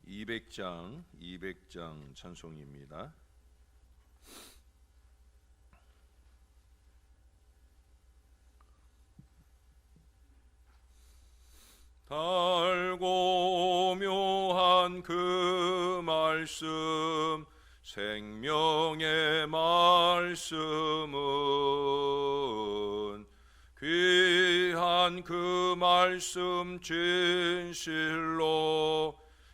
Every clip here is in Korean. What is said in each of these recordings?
200장 찬송입니다. 달고 묘한 그 말씀, 생명의 말씀은 귀한 그 말씀 진실로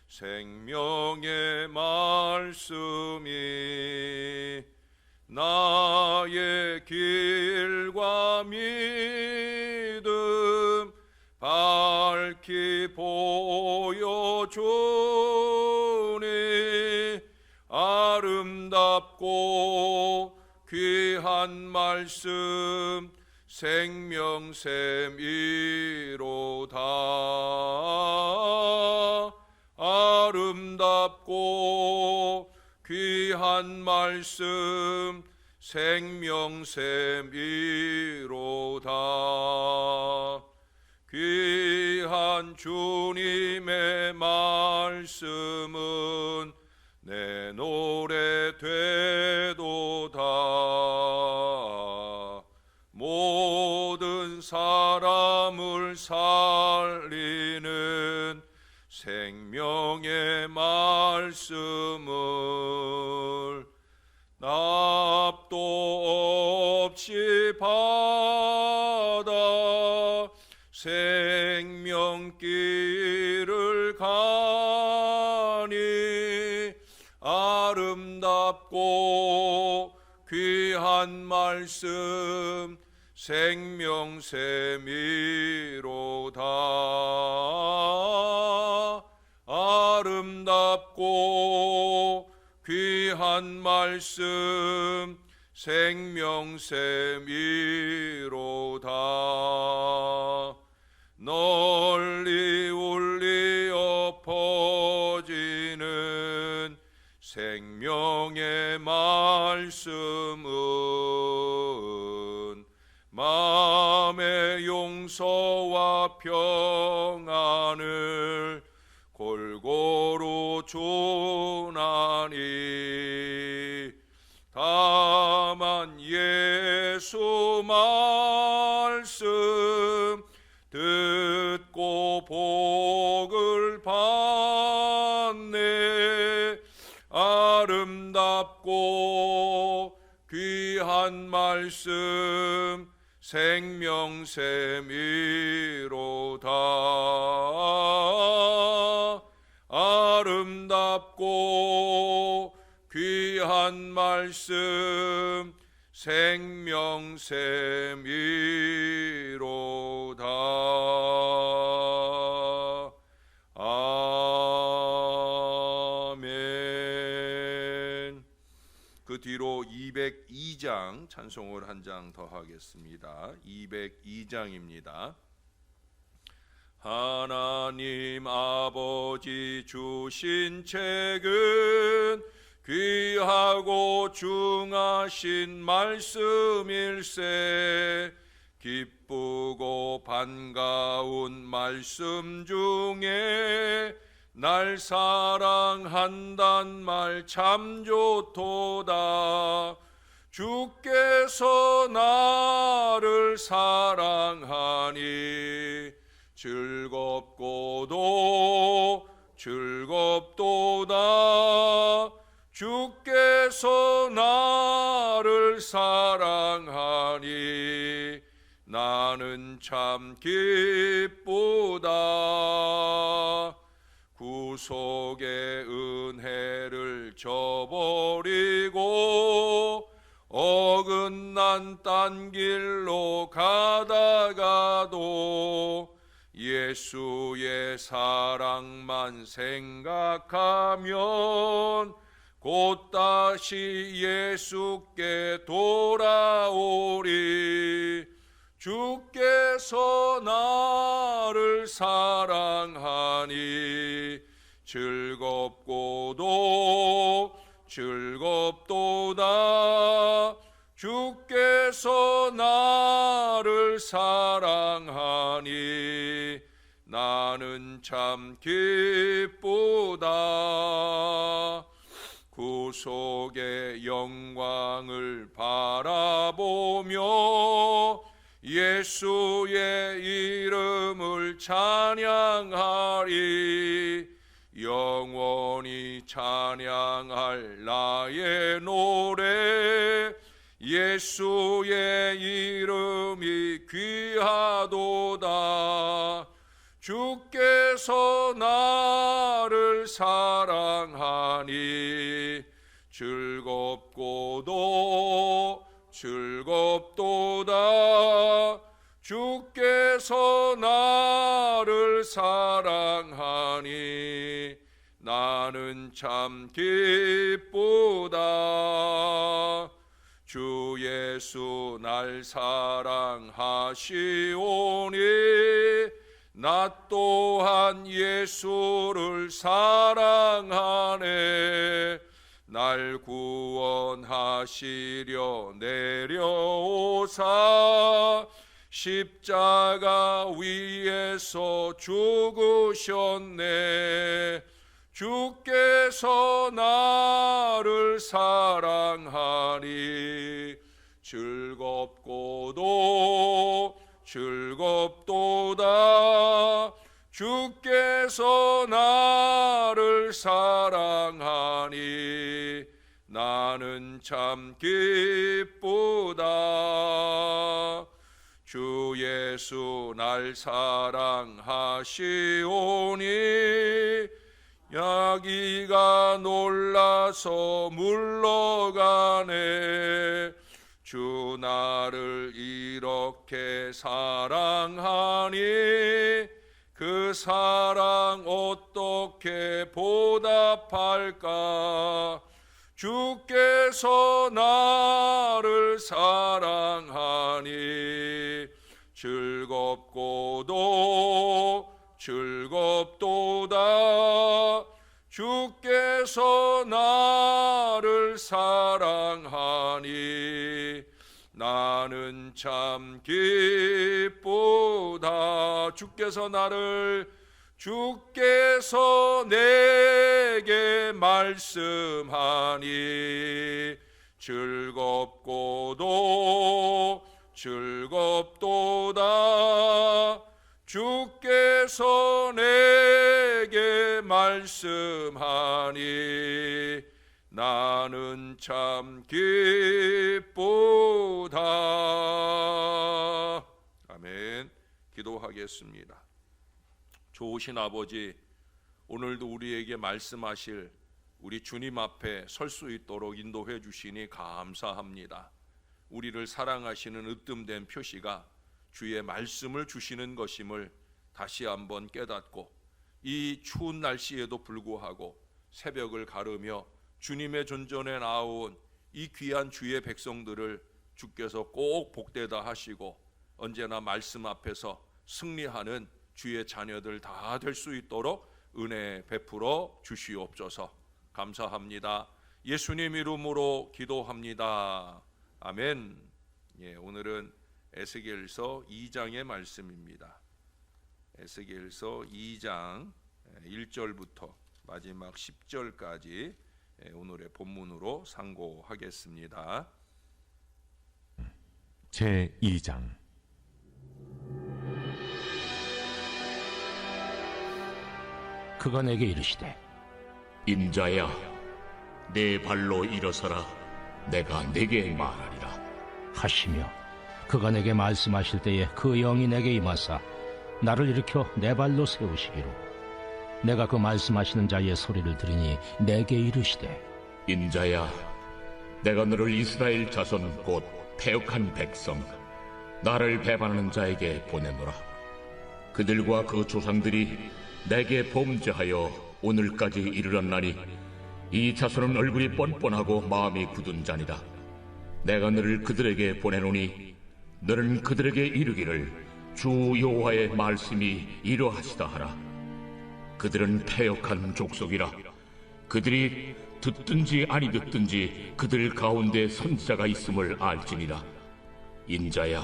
생명의 말씀이 나의 길과 믿음 밝히 보여주니 아름답고 귀한 말씀 생명샘이로다. 아름답고 귀한 말씀 생명샘이로다. 귀한 주님의 말씀은 내 노래 되도다. 모든 사람을 살리는 생명의 말씀을 납도 없이 받아 생명길을 가니 아름답고 귀한 말씀 생명샘이로다. 아름답고 귀한 말씀 생명샘이로다. 널리 울리어 퍼지는 생명의 말씀은 마음의 용서와 평안을 골고루 주나니 다만 예수 말씀 듣고 복을 받네. 아름답고 귀한 말씀 생명샘이로다. 아름답고 귀한 말씀 생명샘이로다. 아멘. 그 뒤로 202장 찬송을 한 장 더 하겠습니다. 202장입니다. 하나님 아버지 주신 책은 귀하고 중하신 말씀일세. 기쁘고 반가운 말씀 중에 날 사랑한단 말 참 좋도다. 주께서 나를 사랑하니 즐겁고도 즐겁도다. 주께서 나를 사랑하니 나는 참 기쁘다. 구속의 은혜를 저버리고 어긋난 딴 길로 가다가도 예수의 사랑만 생각하면 곧 다시 예수께 돌아오리. 주께서 나를 사랑하니 즐겁고도 즐겁도다. 주께서 나를 사랑하니 나는 참 기쁘다. 구속의 영광을 바라보며 예수의 이름을 찬양하리. 영원히 찬양할 나의 노래, 예수의 이름이 귀하도다. 주께서 나를 사랑하니 즐겁도다. 주께서 나를 사랑하니 나는 참 기쁘다. 주 예수 날 사랑하시오니 나 또한 예수를 사랑하네. 날 구원하시려 내려오사 십자가 위에서 죽으셨네. 주께서 나를 사랑하니 즐겁도다. 주께서 나를 사랑하니 나는 참 기쁘다. 주 예수 날 사랑하시오니 야기가 놀라서 물러가네. 주 나를 이렇게 사랑하니 그 사랑 어떻게 보답할까. 주께서 나를 사랑하니 즐겁도다. 주께서 나를 사랑하니 나는 참 기쁘다. 주께서 내게 말씀하니 즐겁도다. 주께서 내게 말씀하니 나는 참 기쁘다. 아멘. 기도하겠습니다. 좋으신 아버지, 오늘도 우리에게 말씀하실 우리 주님 앞에 설 수 있도록 인도해 주시니 감사합니다. 우리를 사랑하시는 으뜸된 표시가 주의 말씀을 주시는 것임을 다시 한번 깨닫고 이 추운 날씨에도 불구하고 새벽을 가르며 주님의 존전에 나온 이 귀한 주의 백성들을 주께서 꼭 복되다 하시고 언제나 말씀 앞에서 승리하는 주의 자녀들 다 될 수 있도록 은혜 베풀어 주시옵소서. 감사합니다. 예수님 이름으로 기도합니다. 아멘. 오늘은 에스겔서 2장의 말씀입니다. 에스겔서 2장 1절부터 마지막 10절까지 오늘의 본문으로 상고하겠습니다. 제2장. 그가 내게 이르시되 인자야, 내 발로 일어서라. 내가 네게 말하리라 하시며, 그가 내게 말씀하실 때에 그 영이 내게 임하사 나를 일으켜 내 발로 세우시기로, 내가 그 말씀하시는 자의 소리를 들으니 내게 이르시되 인자야, 내가 너를 이스라엘 자손 곧 패역한 백성, 나를 배반하는 자에게 보내노라. 그들과 그 조상들이 내게 범죄하여 오늘까지 이르렀나니 이 자손은 얼굴이 뻔뻔하고 마음이 굳은 자니라. 내가 너를 그들에게 보내노니 너는 그들에게 이르기를 주 여호와의 말씀이 이러하시다 하라. 그들은 패역한 족속이라. 그들이 듣든지 아니 듣든지 그들 가운데 선지자가 있음을 알지니라. 인자야,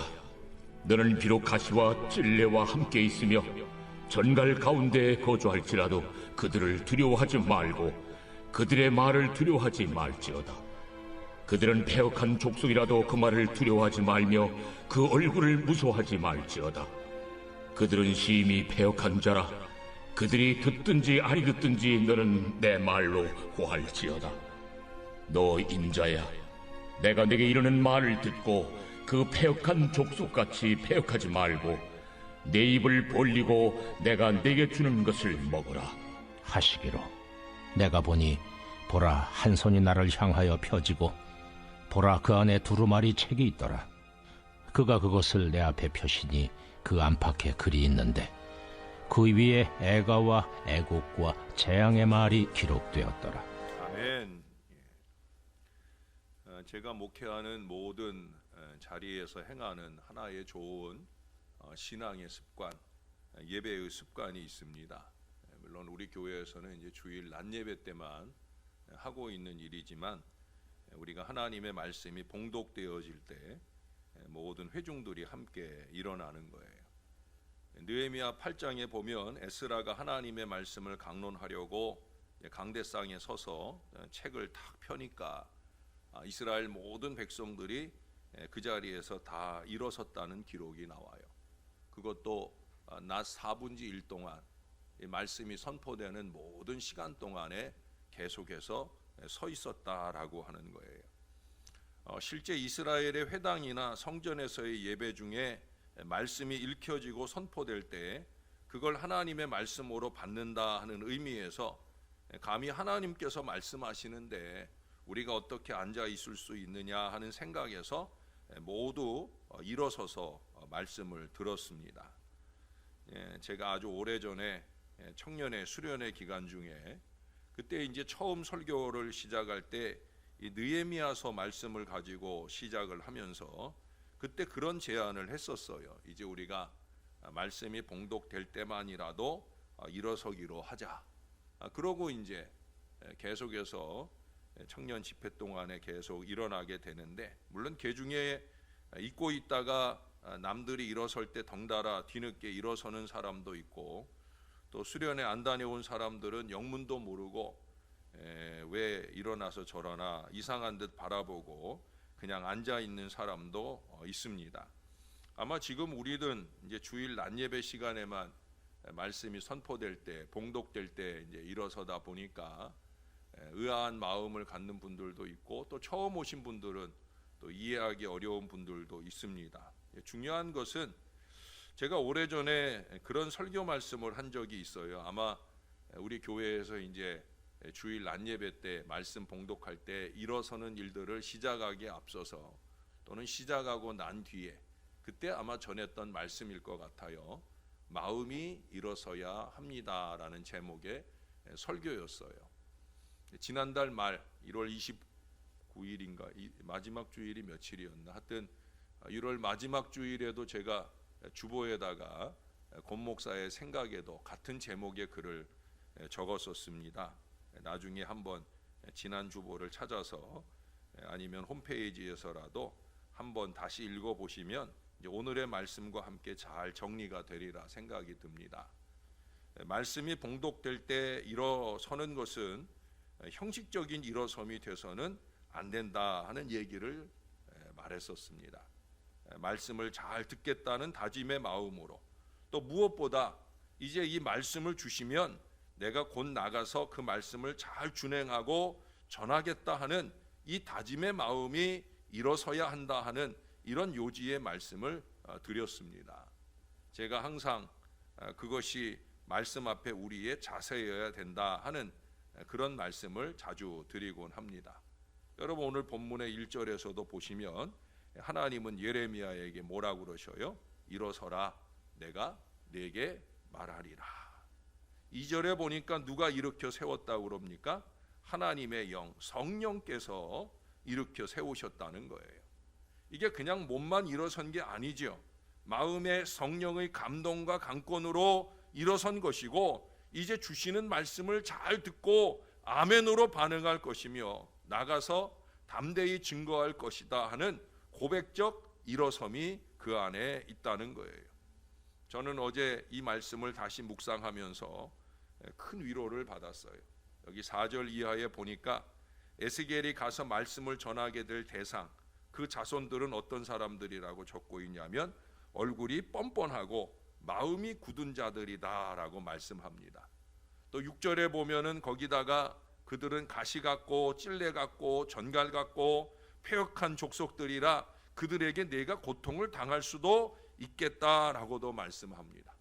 너는 비록 가시와 찔레와 함께 있으며 전갈 가운데에 거주할지라도 그들을 두려워하지 말고 그들의 말을 두려워하지 말지어다. 그들은 패역한 족속이라도 그 말을 두려워하지 말며 그 얼굴을 무서워하지 말지어다. 그들은 심히 패역한 자라. 그들이 듣든지 아니 듣든지 너는 내 말로 고할지어다. 너 인자야, 내가 네게 이르는 말을 듣고 그 패역한 족속같이 패역하지 말고 내 입을 벌리고 내가 네게 주는 것을 먹어라. 하시기로 내가 보니 보라 한 손이 나를 향하여 펴지고 보라 그 안에 두루마리 책이 있더라. 그가 그것을 내 앞에 펴시니 그 안팎에 글이 있는데 그 위에 애가와 애곡과 재앙의 말이 기록되었더라. 아멘. 제가 목회하는 모든 자리에서 행하는 하나의 좋은 신앙의 습관, 예배의 습관이 있습니다. 물론 우리 교회에서는 이제 주일 낮 예배 때만 하고 있는 일이지만 우리가 하나님의 말씀이 봉독되어질 때 모든 회중들이 함께 일어나는 거예요. 느헤미야 8장에 보면 에스라가 하나님의 말씀을 강론하려고 강대상에 서서 책을 탁 펴니까 이스라엘 모든 백성들이 그 자리에서 다 일어섰다는 기록이 나와요. 그것도 낮 4분지 1 동안 말씀이 선포되는 모든 시간 동안에 계속해서 서 있었다라고 하는 거예요. 실제 이스라엘의 회당이나 성전에서의 예배 중에 말씀이 읽혀지고 선포될 때 그걸 하나님의 말씀으로 받는다 하는 의미에서 감히 하나님께서 말씀하시는데 우리가 어떻게 앉아 있을 수 있느냐 하는 생각에서 모두 일어서서 말씀을 들었습니다. 제가 아주 오래전에 청년의 수련회 기간 중에 그때 이제 처음 설교를 시작할 때 이 느헤미야서 말씀을 가지고 시작을 하면서 그때 그런 제안을 했었어요. 이제 우리가 말씀이 봉독될 때만이라도 일어서기로 하자. 그러고 이제 계속해서 청년 집회 동안에 계속 일어나게 되는데 물론 그 중에 잊고 있다가 남들이 일어설 때 덩달아 뒤늦게 일어서는 사람도 있고 또 수련회 안 다녀온 사람들은 영문도 모르고 왜 일어나서 저러나 이상한 듯 바라보고 그냥 앉아 있는 사람도 있습니다. 아마 지금 우리는 이제 주일 낮 예배 시간에만 말씀이 선포될 때, 봉독될 때 이제 일어서다 보니까 의아한 마음을 갖는 분들도 있고 또 처음 오신 분들은 또 이해하기 어려운 분들도 있습니다. 중요한 것은 제가 오래전에 그런 설교 말씀을 한 적이 있어요. 아마 우리 교회에서 이제 주일 낮 예배 때 말씀 봉독할 때 일어서는 일들을 시작하기에 앞서서 또는 시작하고 난 뒤에 그때 아마 전했던 말씀일 것 같아요. 마음이 일어서야 합니다라는 제목의 설교였어요. 지난달 말 1월 29일인가 마지막 주일이 며칠이었나 하여튼 1월 마지막 주일에도 제가 주보에다가 권 목사의 생각에도 같은 제목의 글을 적었었습니다. 나중에 한번 지난 주보를 찾아서 아니면 홈페이지에서라도 한번 다시 읽어보시면 이제 오늘의 말씀과 함께 잘 정리가 되리라 생각이 듭니다. 말씀이 봉독될 때 일어서는 것은 형식적인 일어섬이 돼서는 안 된다 하는 얘기를 말했었습니다. 말씀을 잘 듣겠다는 다짐의 마음으로 또 무엇보다 이제 이 말씀을 주시면 내가 곧 나가서 그 말씀을 잘 준행하고 전하겠다 하는 이 다짐의 마음이 일어서야 한다 하는 이런 요지의 말씀을 드렸습니다. 제가 항상 그것이 말씀 앞에 우리의 자세여야 된다 하는 그런 말씀을 자주 드리곤 합니다. 여러분 오늘 본문의 1절에서도 보시면 하나님은 예레미야에게 뭐라고 그러셔요? 일어서라 내가 네게 말하리라. 2절에 보니까 누가 일으켜 세웠다고 그럽니까? 하나님의 영, 성령께서 일으켜 세우셨다는 거예요. 이게 그냥 몸만 일어선 게 아니죠. 마음의 성령의 감동과 강권으로 일어선 것이고 이제 주시는 말씀을 잘 듣고 아멘으로 반응할 것이며 나가서 담대히 증거할 것이다 하는 고백적 일어섬이 그 안에 있다는 거예요. 저는 어제 이 말씀을 다시 묵상하면서 큰 위로를 받았어요. 여기 4절 이하에 보니까 에스겔이 가서 말씀을 전하게 될 대상, 그 자손들은 어떤 사람들이라고 적고 있냐면 얼굴이 뻔뻔하고 마음이 굳은 자들이다라고 말씀합니다. 또 6절에 보면은 거기다가 그들은 가시 같고 찔레 같고 전갈 같고 패역한 족속들이라 그들에게 내가 고통을 당할 수도 있겠다라고도 말씀합니다.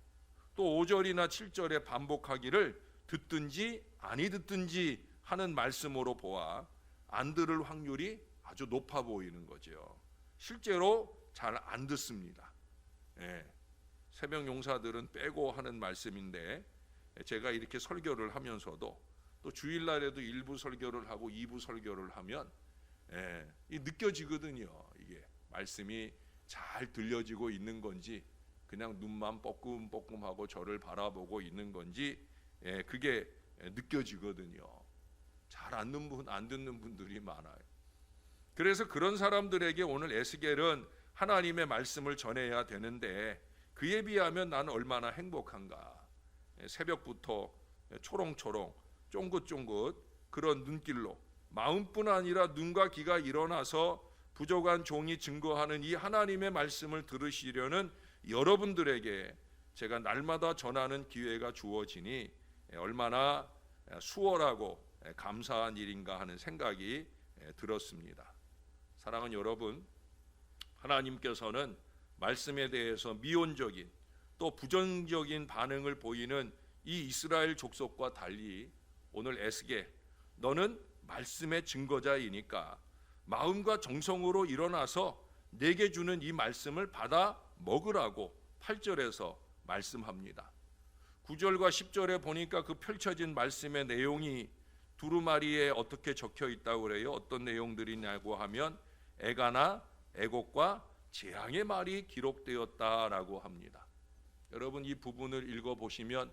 또 5절이나 7절에 반복하기를 듣든지 아니 듣든지 하는 말씀으로 보아 안 들을 확률이 아주 높아 보이는 거죠. 실제로 잘 안 듣습니다. 새벽 용사들은 빼고 하는 말씀인데 제가 이렇게 설교를 하면서도 또 주일날에도 1부 설교를 하고 2부 설교를 하면 느껴지거든요. 이게 말씀이 잘 들려지고 있는 건지 그냥 눈만 뻐끔뻐끔하고 저를 바라보고 있는 건지 그게 느껴지거든요. 잘 안 듣는 분들이 많아요. 그래서 그런 사람들에게 오늘 에스겔은 하나님의 말씀을 전해야 되는데 그에 비하면 나는 얼마나 행복한가. 새벽부터 초롱초롱 쫑긋쫑긋 그런 눈길로 마음뿐 아니라 눈과 귀가 일어나서 부족한 종이 증거하는 이 하나님의 말씀을 들으시려는 여러분들에게 제가 날마다 전하는 기회가 주어지니 얼마나 수월하고 감사한 일인가 하는 생각이 들었습니다. 사랑하는 여러분, 하나님께서는 말씀에 대해서 미온적인 또 부정적인 반응을 보이는 이 이스라엘 족속과 달리 오늘 에스겔 너는 말씀의 증거자이니까 마음과 정성으로 일어나서 내게 주는 이 말씀을 받아 먹으라고 8절에서 말씀합니다. 9절과 10절에 보니까 그 펼쳐진 말씀의 내용이 두루마리에 어떻게 적혀 있다고 그래요? 어떤 내용들이냐고 하면 애가나 애곡과 재앙의 말이 기록되었다라고 합니다. 여러분 이 부분을 읽어보시면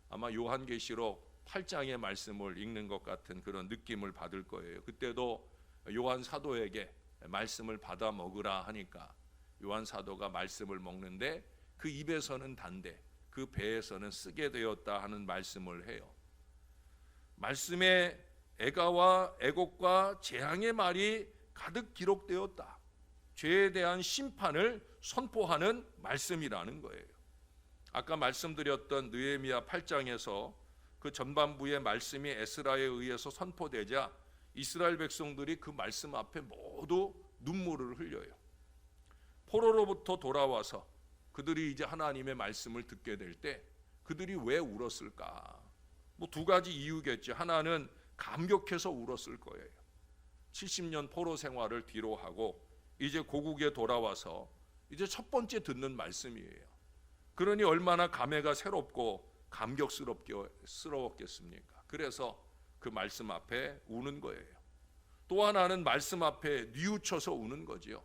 아마 요한계시록 8장의 말씀을 읽는 것 같은 그런 느낌을 받을 거예요. 그때도 요한 사도에게 말씀을 받아 먹으라 하니까 요한 사도가 말씀을 먹는데 그 입에서는 단데 그 배에서는 쓰게 되었다 하는 말씀을 해요. 말씀에 애가와 애곡과 재앙의 말이 가득 기록되었다. 죄에 대한 심판을 선포하는 말씀이라는 거예요. 아까 말씀드렸던 느헤미야 8장에서 그 전반부의 말씀이 에스라에 의해서 선포되자 이스라엘 백성들이 그 말씀 앞에 모두 눈물을 흘려요. 포로로부터 돌아와서 그들이 이제 하나님의 말씀을 듣게 될 때 그들이 왜 울었을까? 뭐 두 가지 이유겠지. 하나는 감격해서 울었을 거예요. 70년 포로 생활을 뒤로 하고 이제 고국에 돌아와서 이제 첫 번째 듣는 말씀이에요. 그러니 얼마나 감회가 새롭고 감격스러웠겠습니까? 그래서 그 말씀 앞에 우는 거예요. 또 하나는 말씀 앞에 뉘우쳐서 우는 거지요.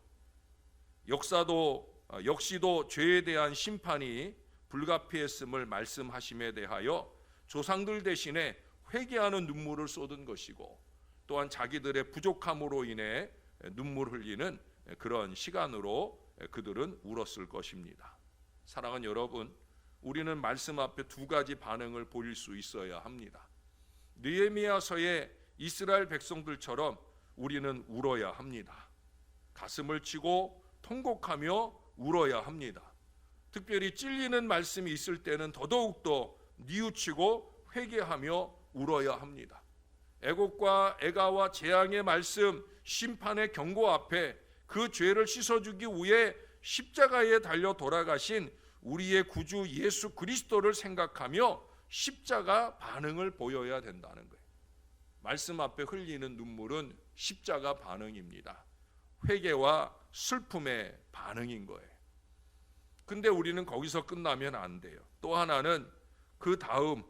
역시도 죄에 대한 심판이 불가피했음을 말씀하심에 대하여 조상들 대신에 회개하는 눈물을 쏟은 것이고 또한 자기들의 부족함으로 인해 눈물 흘리는 그런 시간으로 그들은 울었을 것입니다. 사랑하는 여러분, 우리는 말씀 앞에 두 가지 반응을 보일 수 있어야 합니다. 느헤미야서의 이스라엘 백성들처럼 우리는 울어야 합니다. 가슴을 치고 통곡하며 울어야 합니다. 특별히 찔리는 말씀이 있을 때는 더더욱더 뉘우치고 회개하며 울어야 합니다. 애곡과 애가와 재앙의 말씀, 심판의 경고 앞에 그 죄를 씻어주기 위해 십자가에 달려 돌아가신 우리의 구주 예수 그리스도를 생각하며 십자가 반응을 보여야 된다는 거예요. 말씀 앞에 흘리는 눈물은 십자가 반응입니다. 회개와 슬픔의 반응인 거예요. 근데 우리는 거기서 끝나면 안 돼요. 또 하나는 그 다음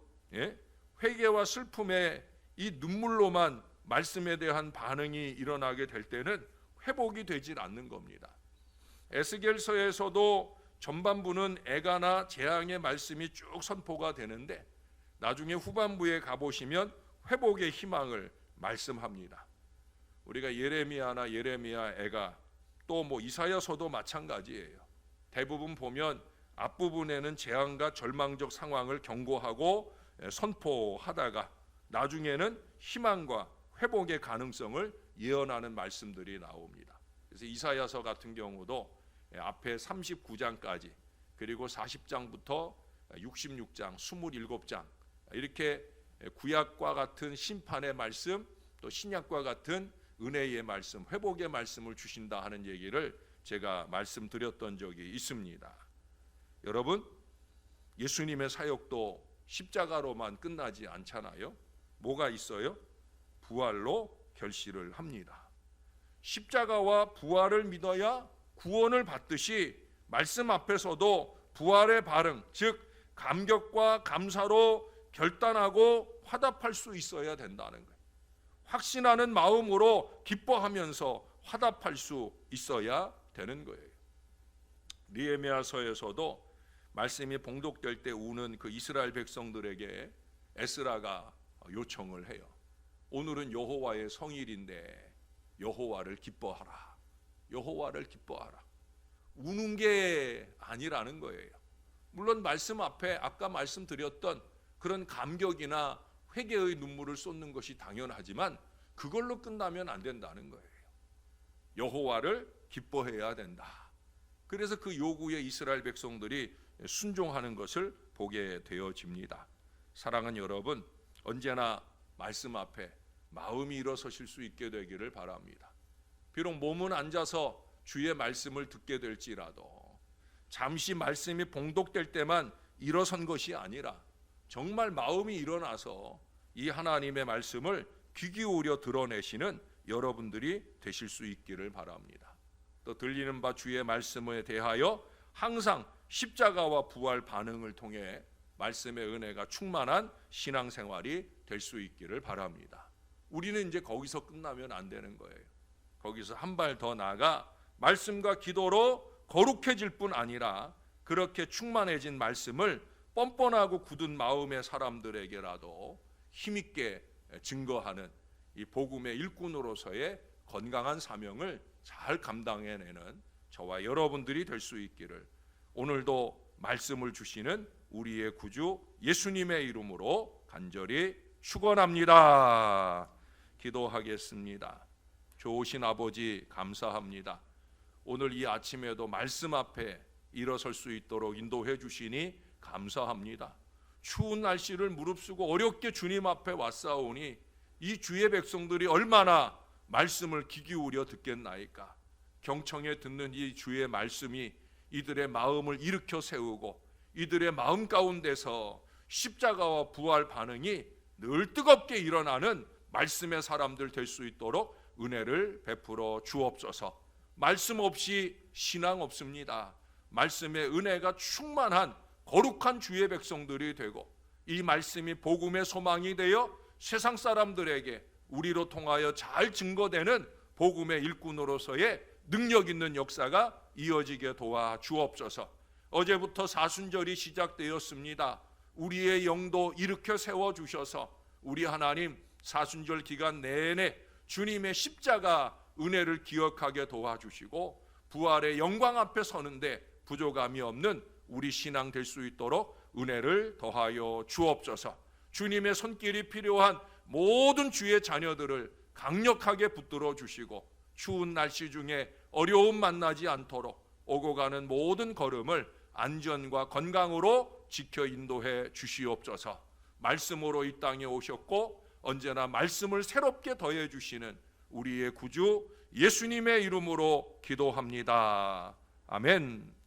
회개와 슬픔의 이 눈물로만 말씀에 대한 반응이 일어나게 될 때는 회복이 되질 않는 겁니다. 에스겔서에서도 전반부는 애가나 재앙의 말씀이 쭉 선포가 되는데 나중에 후반부에 가보시면 회복의 희망을 말씀합니다. 우리가 예레미야나 예레미야 애가 또 뭐 이사야서도 마찬가지예요. 대부분 보면 앞부분에는 재앙과 절망적 상황을 경고하고 선포하다가 나중에는 희망과 회복의 가능성을 예언하는 말씀들이 나옵니다. 그래서 이사야서 같은 경우도 앞에 39장까지 그리고 40장부터 66장, 27장 이렇게 구약과 같은 심판의 말씀, 또 신약과 같은 은혜의 말씀, 회복의 말씀을 주신다 하는 얘기를 제가 말씀드렸던 적이 있습니다. 여러분, 예수님의 사역도 십자가로만 끝나지 않잖아요. 뭐가 있어요? 부활로 결실을 합니다. 십자가와 부활을 믿어야 구원을 받듯이 말씀 앞에서도 부활의 반응, 즉 감격과 감사로 결단하고 화답할 수 있어야 된다는 거예요. 확신하는 마음으로 기뻐하면서 화답할 수 있어야 되는 거예요. 느헤미야서에서도 말씀이 봉독될 때 우는 그 이스라엘 백성들에게 에스라가 요청을 해요. 오늘은 여호와의 성일인데 여호와를 기뻐하라. 여호와를 기뻐하라. 우는 게 아니라는 거예요. 물론 말씀 앞에 아까 말씀드렸던 그런 감격이나 회개의 눈물을 쏟는 것이 당연하지만 그걸로 끝나면 안 된다는 거예요. 여호와를 기뻐해야 된다. 그래서 그 요구에 이스라엘 백성들이 순종하는 것을 보게 되어집니다. 사랑하는 여러분, 언제나 말씀 앞에 마음이 일어서실 수 있게 되기를 바랍니다. 비록 몸은 앉아서 주의 말씀을 듣게 될지라도 잠시 말씀이 봉독될 때만 일어선 것이 아니라 정말 마음이 일어나서 이 하나님의 말씀을 귀 기울여 드러내시는 여러분들이 되실 수 있기를 바랍니다. 또 들리는 바 주의 말씀에 대하여 항상 십자가와 부활 반응을 통해 말씀의 은혜가 충만한 신앙생활이 될 수 있기를 바랍니다. 우리는 이제 거기서 끝나면 안 되는 거예요. 거기서 한 발 더 나아가 말씀과 기도로 거룩해질 뿐 아니라 그렇게 충만해진 말씀을 뻔뻔하고 굳은 마음의 사람들에게라도 힘있게 증거하는 이 복음의 일꾼으로서의 건강한 사명을 잘 감당해내는 저와 여러분들이 될 수 있기를 오늘도 말씀을 주시는 우리의 구주 예수님의 이름으로 간절히 축원합니다. 기도하겠습니다. 좋으신 아버지 감사합니다. 오늘 이 아침에도 말씀 앞에 일어설 수 있도록 인도해 주시니 감사합니다. 추운 날씨를 무릅쓰고 어렵게 주님 앞에 왔사오니 이 주의 백성들이 얼마나 말씀을 귀 기울여 듣겠나이까. 경청에 듣는 이 주의 말씀이 이들의 마음을 일으켜 세우고 이들의 마음 가운데서 십자가와 부활 반응이 늘 뜨겁게 일어나는 말씀의 사람들 될 수 있도록 은혜를 베풀어 주옵소서. 말씀 없이 신앙 없습니다. 말씀의 은혜가 충만한 거룩한 주의 백성들이 되고 이 말씀이 복음의 소망이 되어 세상 사람들에게 우리로 통하여 잘 증거되는 복음의 일꾼으로서의 능력 있는 역사가 이어지게 도와 주옵소서. 어제부터 사순절이 시작되었습니다. 우리의 영도 일으켜 세워주셔서 우리 하나님 사순절 기간 내내 주님의 십자가 은혜를 기억하게 도와주시고 부활의 영광 앞에 서는데 부족함이 없는 우리 신앙 될 수 있도록 은혜를 더하여 주옵소서. 주님의 손길이 필요한 모든 주의 자녀들을 강력하게 붙들어 주시고 추운 날씨 중에 어려움 만나지 않도록 오고 가는 모든 걸음을 안전과 건강으로 지켜 인도해 주시옵소서. 말씀으로 이 땅에 오셨고 언제나 말씀을 새롭게 더해 주시는 우리의 구주 예수님의 이름으로 기도합니다. 아멘.